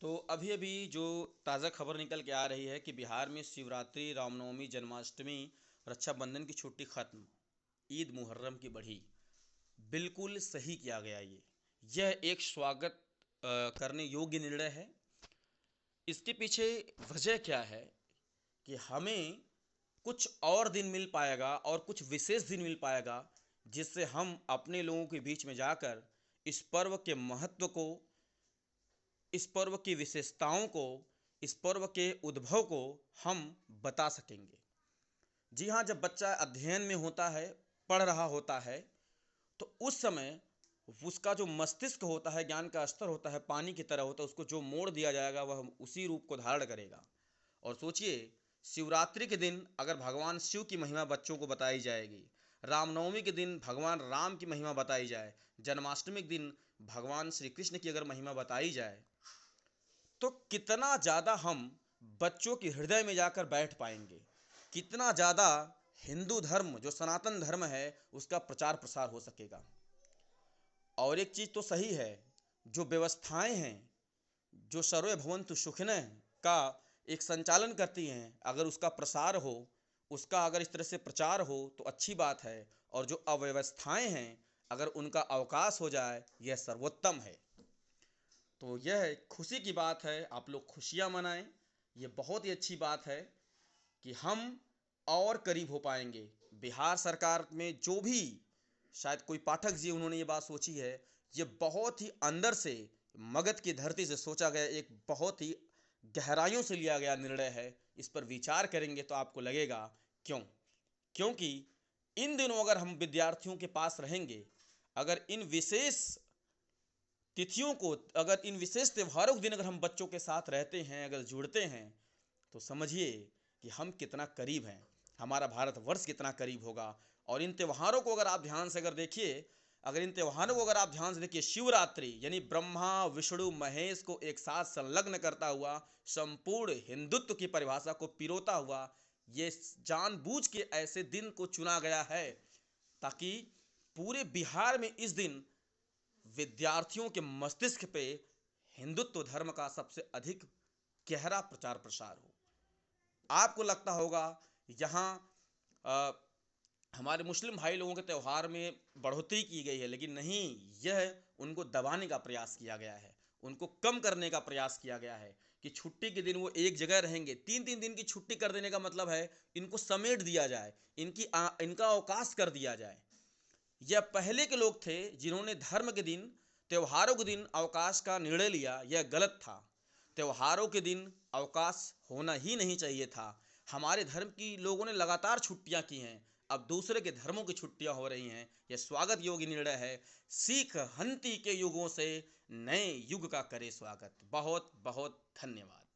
तो अभी अभी जो ताज़ा खबर निकल के आ रही है कि बिहार में शिवरात्रि, रामनवमी, जन्माष्टमी, रक्षाबंधन की छुट्टी खत्म, ईद मुहर्रम की बढ़ी। बिल्कुल सही किया गया यह एक स्वागत करने योग्य निर्णय है। इसके पीछे वजह क्या है कि हमें कुछ और दिन मिल पाएगा और कुछ विशेष दिन मिल पाएगा, जिससे हम अपने लोगों के बीच में जाकर इस पर्व के महत्व को, इस पर्व की विशेषताओं को, इस पर्व के उद्भव को हम बता सकेंगे। जी हाँ, जब बच्चा अध्ययन में होता है, पढ़ रहा होता है, तो उस समय उसका जो मस्तिष्क होता है, ज्ञान का स्तर होता है, पानी की तरह होता है। उसको जो मोड़ दिया जाएगा वह उसी रूप को धारण करेगा। और सोचिए, शिवरात्रि के दिन अगर भगवान शिव की महिमा बच्चों को बताई जाएगी, रामनवमी के दिन भगवान राम की महिमा बताई जाए, जन्माष्टमी के दिन भगवान श्री कृष्ण की अगर महिमा बताई जाए, तो कितना ज़्यादा हम बच्चों के हृदय में जाकर बैठ पाएंगे, कितना ज़्यादा हिंदू धर्म जो सनातन धर्म है उसका प्रचार प्रसार हो सकेगा। और एक चीज़ तो सही है, जो व्यवस्थाएं हैं, जो सर्वे भवन्तु सुखिनः का एक संचालन करती हैं, अगर उसका प्रसार हो, उसका अगर इस तरह से प्रचार हो तो अच्छी बात है। और जो अव्यवस्थाएं हैं, अगर उनका अवकाश हो जाए, यह सर्वोत्तम है। तो यह खुशी की बात है, आप लोग खुशियाँ मनाएं। ये बहुत ही अच्छी बात है कि हम और करीब हो पाएंगे। बिहार सरकार में जो भी, शायद कोई पाठक जी उन्होंने ये बात सोची है, ये बहुत ही अंदर से, मगध की धरती से सोचा गया, एक बहुत ही गहराइयों से लिया गया निर्णय है। इस पर विचार करेंगे तो आपको लगेगा क्यों, क्योंकि इन दिनों अगर हम विद्यार्थियों के पास रहेंगे, अगर इन विशेष तिथियों को, अगर इन विशेष त्योहारों के दिन अगर हम बच्चों के साथ रहते हैं, अगर जुड़ते हैं, तो समझिए कि हम कितना करीब हैं, हमारा भारतवर्ष कितना करीब होगा। और इन त्योहारों को अगर आप ध्यान से अगर देखिए, अगर इन त्योहारों को अगर आप ध्यान से देखिए, शिवरात्रि यानी ब्रह्मा विष्णु महेश को एक साथ संलग्न करता हुआ, संपूर्ण हिंदुत्व की परिभाषा को पिरोता हुआ, ये जानबूझ के ऐसे दिन को चुना गया है ताकि पूरे बिहार में इस दिन विद्यार्थियों के मस्तिष्क पे हिंदुत्व धर्म का सबसे अधिक गहरा प्रचार प्रसार हो। आपको लगता होगा यहाँ हमारे मुस्लिम भाई लोगों के त्यौहार में बढ़ोतरी की गई है, लेकिन नहीं, यह उनको दबाने का प्रयास किया गया है, उनको कम करने का प्रयास किया गया है कि छुट्टी के दिन वो एक जगह रहेंगे। 3-3 दिन की छुट्टी कर देने का मतलब है इनको समेट दिया जाए, इनका अवकाश कर दिया जाए। यह पहले के लोग थे जिन्होंने धर्म के दिन, त्योहारों के दिन अवकाश का निर्णय लिया। यह गलत था। त्योहारों के दिन अवकाश होना ही नहीं चाहिए था। हमारे धर्म की लोगों ने लगातार छुट्टियां की हैं, अब दूसरे के धर्मों की छुट्टियां हो रही हैं। यह स्वागत योग्य निर्णय है। सीख हंती के युगों से नए युग का करे स्वागत। बहुत बहुत धन्यवाद।